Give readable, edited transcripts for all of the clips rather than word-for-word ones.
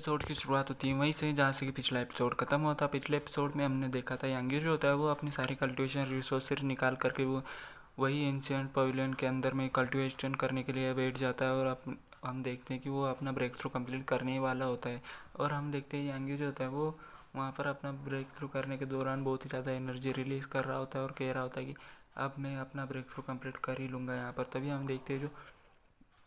Episode की शुरुआत होती है वहीं से जहाँ से कि पिछला एपिसोड खत्म हुआ था। पिछले एपिसोड में हमने देखा था यांगी जो होता है वो अपनी सारी कल्टिवेशन रिसोर्स निकाल करके वो वही एंशियंट पवेलियन के अंदर में कल्टिवेशन करने के लिए बैठ जाता है। और हम देखते हैं कि वो अपना ब्रेक थ्रू कंप्लीट करने ही वाला होता है। और हम देखते हैं यांगी जो होता है वो वहाँ पर अपना ब्रेक थ्रू करने के दौरान बहुत ही ज़्यादा एनर्जी रिलीज़ कर रहा होता है और कह रहा होता है कि अब मैं अपना ब्रेक थ्रू कंप्लीट कर ही लूँगा यहाँ पर। तभी हम देखते हैं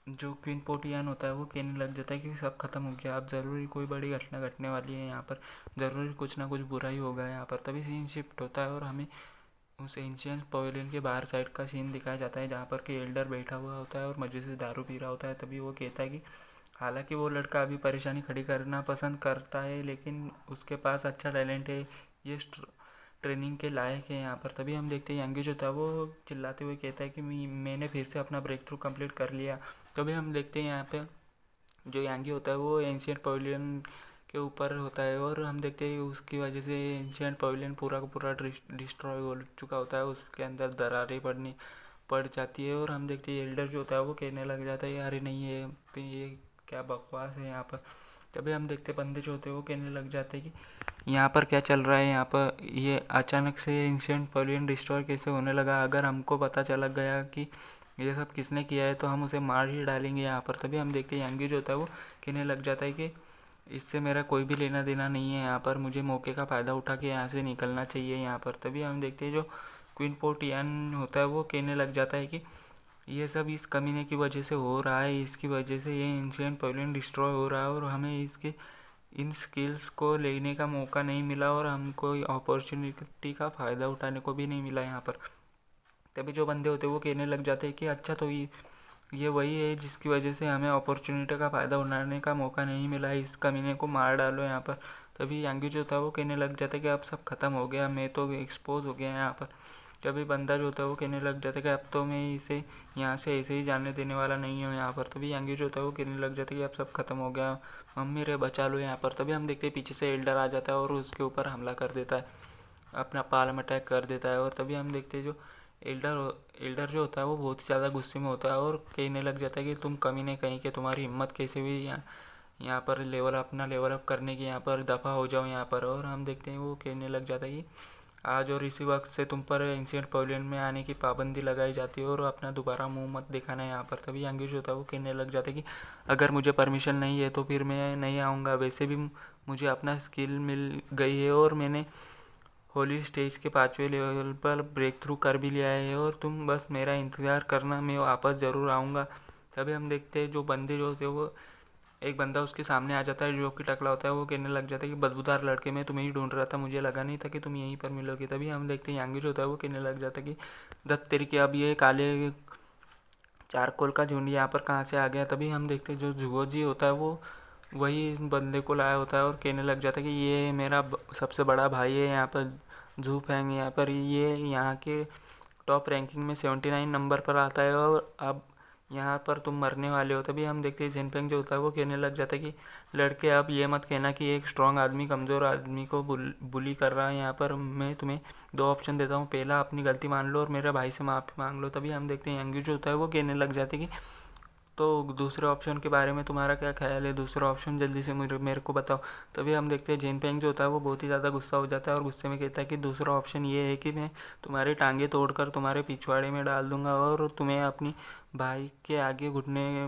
जो क्वीन पोर्टियन होता है वो कहने लग जाता है कि सब खत्म हो गया, अब ज़रूरी कोई बड़ी घटना घटने वाली है यहाँ पर, ज़रूरी कुछ ना कुछ बुरा ही होगा यहाँ पर। तभी सीन शिफ्ट होता है और हमें उस एंशियंट पवेलियन के बाहर साइड का सीन दिखाया जाता है जहाँ पर कि एल्डर बैठा हुआ होता है और मज़े से दारू पी रहा होता है। तभी वो कहता है कि हालांकि वो लड़का अभी परेशानी खड़ी करना पसंद करता है लेकिन उसके पास अच्छा टैलेंट है, ये ट्रेनिंग के लायक है यहाँ पर। तभी हम देखते हैं यांगी जो था वो चिल्लाते हुए कहता है कि मैंने फिर से अपना ब्रेक थ्रू कंप्लीट कर लिया। तभी हम देखते हैं यहाँ पे जो यांगी होता है वो एंशियंट पवेलियन के ऊपर होता है और हम देखते हैं उसकी वजह से एंशियंट पवेलियन पूरा का पूरा डिस्ट्रॉय हो चुका होता है, उसके अंदर दरारें पड़ जाती है। और हम देखते हैं एल्डर जो होता है वो कहने लग जाता है अरे नहीं ये क्या बकवास है यहाँ पर। तभी हम देखते बंदे जो होते हैं वो कहने लग जाते हैं कि यहाँ पर क्या चल रहा है, यहाँ पर ये अचानक से एंशियंट पवेलियन डिस्ट्रॉय कैसे होने लगा, अगर हमको पता चला गया कि ये सब किसने किया है तो हम उसे मार ही डालेंगे यहाँ पर। तभी हम देखते हैं यांगी जो होता है वो कहने लग जाता है कि इससे मेरा कोई भी लेना देना नहीं है यहाँ पर, मुझे मौके का फ़ायदा उठा के यहाँ से निकलना चाहिए यहाँ पर। तभी हम देखते हैं जो क्वीन पोर्टियन होता है वो कहने लग जाता है कि ये सब इस कमीने की वजह से हो रहा है, इसकी वजह से ये एंशियंट पवेलियन डिस्ट्रॉय हो रहा है और हमें इसके इन स्किल्स को लेने का मौका नहीं मिला और हमको अपॉर्चुनिटी का फ़ायदा उठाने को भी नहीं मिला यहाँ पर। तभी जो बंदे होते हैं वो कहने लग जाते हैं कि अच्छा तो ये वही है जिसकी वजह से हमें अपॉर्चुनिटी का फ़ायदा उठाने का मौका नहीं मिला, इस कमीने को मार डालो यहाँ पर। तभी यांगी जो था वो कहने लग जाता है कि अब सब खत्म हो गया, मैं तो एक्सपोज हो गया यहाँ पर। तभी बंदा जो होता है वो कहने लग जाता है कि अब तो मैं इसे यहाँ से ऐसे ही जाने देने वाला नहीं हूँ यहाँ पर। तभी यांगी जो होता है वो कहने लग जाता है कि अब सब खत्म हो गया, मम्मी रे बचा लो यहाँ पर। तभी हम देखते हैं पीछे से एल्डर आ जाता है और उसके ऊपर हमला कर देता है, अपना पालम अटैक कर देता है। और तभी हम देखते हैं जो एल्डर जो होता है वो बहुत ही ज़्यादा गुस्से में होता है और कहने लग जाता है कि तुम कमीने कहीं के, तुम्हारी हिम्मत कैसे हुई यहाँ पर अपना लेवल अप करने की, यहाँ पर दफ़ा हो जाओ यहाँ पर। और हम देखते हैं वो कहने लग जाता है कि आज और इसी वक्त से तुम पर एंशियंट पवेलियन में आने की पाबंदी लगाई जाती है और अपना दोबारा मुंह मत दिखाना है यहाँ पर। तभी यांगी जो होता है वो कहने लग जाता है कि अगर मुझे परमिशन नहीं है तो फिर मैं नहीं आऊँगा, वैसे भी मुझे अपना स्किल मिल गई है और मैंने होली स्टेज के 5वें लेवल पर ब्रेक थ्रू कर भी लिया है और तुम बस मेरा इंतज़ार करना, मैं वापस ज़रूर आऊँगा। तभी हम देखते हैं जो बंदे जो होते हैं वो एक बंदा उसके सामने आ जाता है जो कि टकला होता है, वो कहने लग जाता है कि बदबूदार लड़के मैं तुम्हें ही ढूंढ रहा था, मुझे लगा नहीं था कि तुम यहीं पर मिलोगे। तभी हम देखते हैं यांगी जो होता है वो कहने लग जाता है कि दत्त तेरी के अब ये काले चारकोल का झुंड यहाँ पर कहाँ से आ गया। तभी हम देखते हैं जो जुओ जी होता है वो वही इस बंदे को लाया होता है और कहने लग जाता है कि ये मेरा सबसे बड़ा भाई है यहाँ पर जू फैंग, यहाँ पर ये यहाँ के टॉप रैंकिंग में 79 नंबर पर आता है और अब यहाँ पर तुम मरने वाले हो। तभी हम देखते हैं जिनपेंग जो होता है वो कहने लग जाता है कि लड़के अब ये मत कहना कि एक स्ट्रांग आदमी कमज़ोर आदमी को बुली कर रहा है यहाँ पर। मैं तुम्हें 2 ऑप्शन देता हूँ, पहला अपनी गलती मान लो और मेरे भाई से माफ़ी मांग लो। तभी हम देखते हैं यांगी जो होता है वो कहने लग जाते हैं कि तो दूसरे ऑप्शन के बारे में तुम्हारा क्या ख्याल है, दूसरा ऑप्शन जल्दी से मेरे को बताओ। तभी हम देखते हैं जिनपेंग जो होता है वो बहुत ही ज़्यादा गुस्सा हो जाता है और गुस्से में कहता है कि दूसरा ऑप्शन ये है कि मैं तुम्हारी टांगें तोड़कर तुम्हारे पिछवाड़े में डाल दूंगा और तुम्हें अपनी भाई के आगे घुटने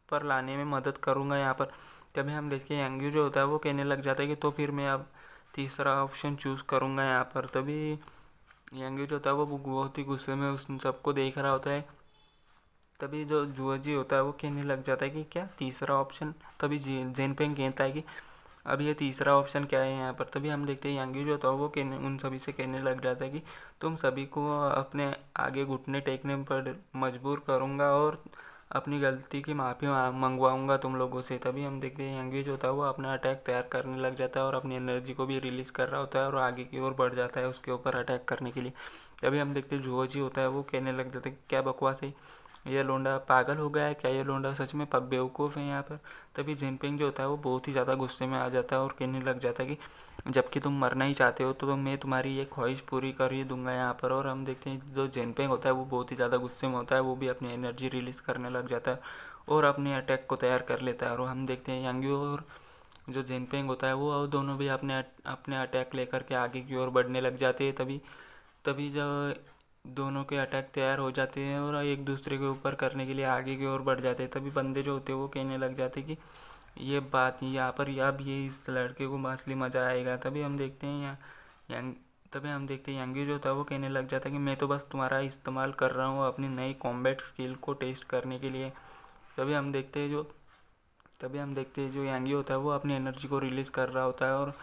पर लाने में मदद करूँगा यहाँ पर। तभी हम देखते हैं यांगी जो होता है वो कहने लग जाता है कि तो फिर मैं अब तीसरा ऑप्शन चूज़ करूँगा यहाँ पर। तभी यांगी जो होता है वो बहुत ही गुस्से में उस सबको देख रहा होता है। तभी जो जुआजी होता है वो कहने लग जाता है कि क्या तीसरा ऑप्शन। तभी जेनपेंग कहता है कि अब ये तीसरा ऑप्शन क्या है यहाँ पर। तभी हम देखते हैं यांगी जो होता है वो कहने उन सभी से कहने लग जाता है कि तुम सभी को अपने आगे घुटने टेकने पर मजबूर करूँगा और अपनी गलती की माफ़ी मंगवाऊँगा तुम लोगों से। तभी हम देखते हैं यांगी जो होता है वो अपना अटैक तैयार करने लग जाता है और अपनी एनर्जी को भी रिलीज़ कर रहा होता है और आगे की ओर बढ़ जाता है उसके ऊपर अटैक करने के लिए। तभी हम देखते हैं जुओजी होता है वो कहने लग जाता है कि क्या बकवास है, ये लोंडा पागल हो गया है क्या, ये लोंडा सच में बेवकूफ़ है यहाँ पर। तभी जिनपिंग जो होता है वो बहुत ही ज़्यादा गुस्से में आ जाता है और कहने लग जाता है कि जबकि तुम मरना ही चाहते हो तो मैं तुम्हारी ये ख्वाहिश पूरी कर ही दूंगा यहाँ पर। और हम देखते हैं जो जिनपिंग होता है वो बहुत ही ज़्यादा गुस्से में होता है, वो भी अपनी एनर्जी रिलीज़ करने लग जाता है और अपने अटैक को तैयार कर लेता है। और हम देखते हैं यांगी और जो जिनपिंग होता है वो दोनों भी अपने अटैक लेकर के आगे की ओर बढ़ने लग जाते हैं। तभी तभी जब दोनों के अटैक तैयार हो जाते हैं और एक दूसरे के ऊपर करने के लिए आगे की ओर बढ़ जाते हैं, तभी बंदे जो होते हैं वो कहने लग जाते हैं कि ये बात यहाँ पर अब ये इस लड़के को असली मज़ा आएगा। तभी हम देखते हैं यांग तभी हम देखते हैं यांगी जो होता है वो कहने लग जाता है कि मैं तो बस तुम्हारा इस्तेमाल कर रहा हूँ अपनी नई कॉम्बैट स्किल को टेस्ट करने के लिए। तभी हम देखते हैं जो तभी हम देखते हैं जो यांगी होता है वो अपनी एनर्जी को रिलीज़ कर रहा होता है और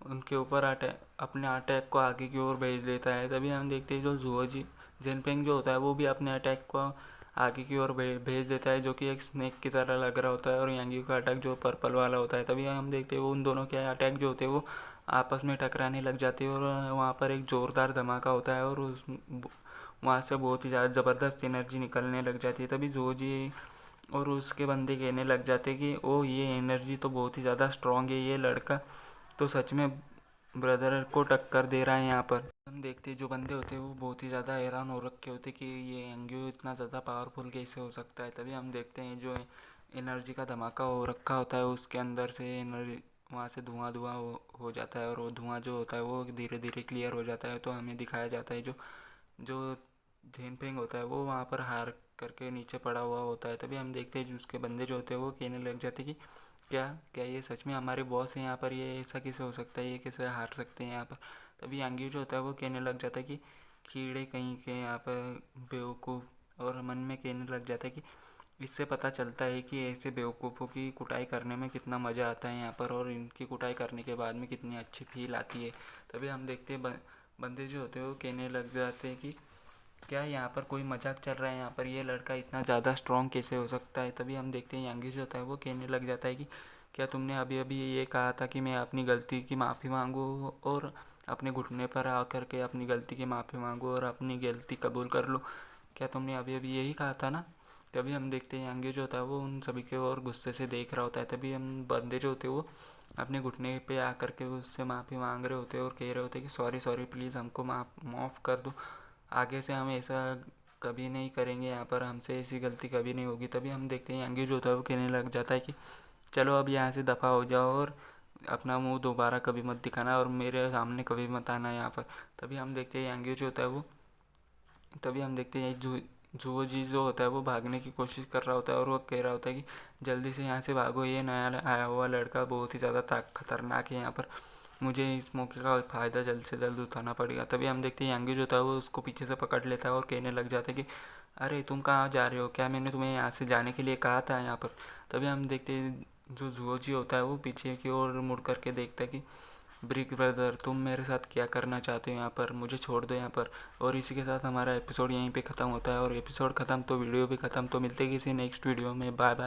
उनके ऊपर अपने अटैक को आगे की ओर भेज देता है। तभी हम देखते हैं जो जुओजी जिनपिंग जो होता है वो भी अपने अटैक को आगे की ओर भेज देता है, जो कि एक स्नेक की तरह लग रहा होता है, और यांगी का अटैक जो पर्पल वाला होता है। तभी हम देखते हैं वो उन दोनों के अटैक जो होते हैं वो आपस में टकराने लग जाते हैं और वहाँ पर एक ज़ोरदार धमाका होता है और वहाँ से बहुत ही ज़्यादा ज़बरदस्त एनर्जी निकलने लग जाती है। तभी जोजी और उसके बंदे कहने लग जाते कि ओ ये एनर्जी तो बहुत ही ज़्यादा स्ट्रॉन्ग है, ये लड़का तो सच में ब्रदर को टक्कर दे रहा है यहाँ पर। हम देखते हैं जो बंदे होते हैं वो बहुत ही ज़्यादा हैरान हो रखे होते कि ये एंग्यू इतना ज़्यादा पावरफुल कैसे हो सकता है। तभी हम देखते हैं जो एनर्जी का धमाका हो रखा होता है उसके अंदर से एनर्जी वहाँ से धुआं धुआं हो जाता है और वो धुआं जो होता है वो धीरे धीरे क्लियर हो जाता है। तो हमें दिखाया जाता है जो जो झेनफेंग होता है वो वहाँ पर हार करके नीचे पड़ा हुआ होता है। तभी हम देखते हैं जो उसके बंदे जो होते हैं वो कहने लग जाते कि क्या क्या ये सच में हमारे बॉस हैं यहाँ पर, ये ऐसा कैसे हो सकता है, ये कैसे हार सकते हैं यहाँ पर। तभी यांगी जो होता है वो कहने लग जाता है कि कीड़े कहीं के यहाँ पर बेवकूफ़, और मन में कहने लग जाता है कि इससे पता चलता है कि ऐसे बेवकूफ़ों की कुटाई करने में कितना मज़ा आता है यहाँ पर, और इनकी कुटाई करने के बाद में कितनी अच्छी फील आती है। तभी हम देखते हैं बंदे जो होते हैं वो कहने लग जाते हैं कि क्या यहाँ पर कोई मजाक चल रहा है, यहाँ पर ये लड़का इतना ज़्यादा स्ट्रॉन्ग कैसे हो सकता है। तभी हम देखते हैं यांगी जो होता है वो कहने लग जाता है कि क्या तुमने अभी अभी ये कहा था कि मैं अपनी गलती की माफ़ी मांगूँ और अपने घुटने पर आकर के अपनी गलती की माफ़ी मांगूँ और अपनी गलती कबूल कर लूँ, क्या तुमने अभी अभी यही कहा था ना। तभी हम देखते हैं यांगी जो होता है वो उन सभी के और गुस्से से देख रहा होता है। तभी हम बंदे जो होते हैं वो अपने घुटने पे आकर के उससे माफ़ी मांग रहे होते हैं और कह रहे होते हैं कि सॉरी सॉरी प्लीज़ हमको माफ़ कर दो, आगे से हम ऐसा कभी नहीं करेंगे, यहाँ पर हमसे ऐसी गलती कभी नहीं होगी। तभी हम देखते हैं यांगी जो होता है वो कहने लग जाता है कि चलो अब यहाँ से दफ़ा हो जाओ और अपना मुंह दोबारा कभी मत दिखाना और मेरे सामने कभी मत आना यहाँ पर। तभी हम देखते हैं यांगी जो होता है वो तभी हम देखते हैं जुओ जी जो होता है वो भागने की कोशिश कर रहा होता है और वो कह रहा होता है कि जल्दी से यहाँ से भागो, ये नया आया हुआ लड़का बहुत ही ज़्यादा खतरनाक है यहाँ पर, मुझे इस मौके का फ़ायदा जल्द से जल्द उठाना पड़ेगा। तभी हम देखते हैं यांगी जो होता है वो उसको पीछे से पकड़ लेता है और कहने लग जाता है कि अरे तुम कहाँ जा रहे हो, क्या मैंने तुम्हें यहाँ से जाने के लिए कहा था यहाँ पर। तभी हम देखते हैं जो जुओजी होता है वो पीछे की ओर मुड़ करके देखता है कि ब्रिक ब्रदर तुम मेरे साथ क्या करना चाहते हो यहाँ पर, मुझे छोड़ दो यहाँ पर। और इसी के साथ हमारा एपिसोड यहीं पे ख़त्म होता है, और एपिसोड ख़त्म तो वीडियो भी ख़त्म। तो मिलते हैं किसी नेक्स्ट वीडियो में, बाय बाय।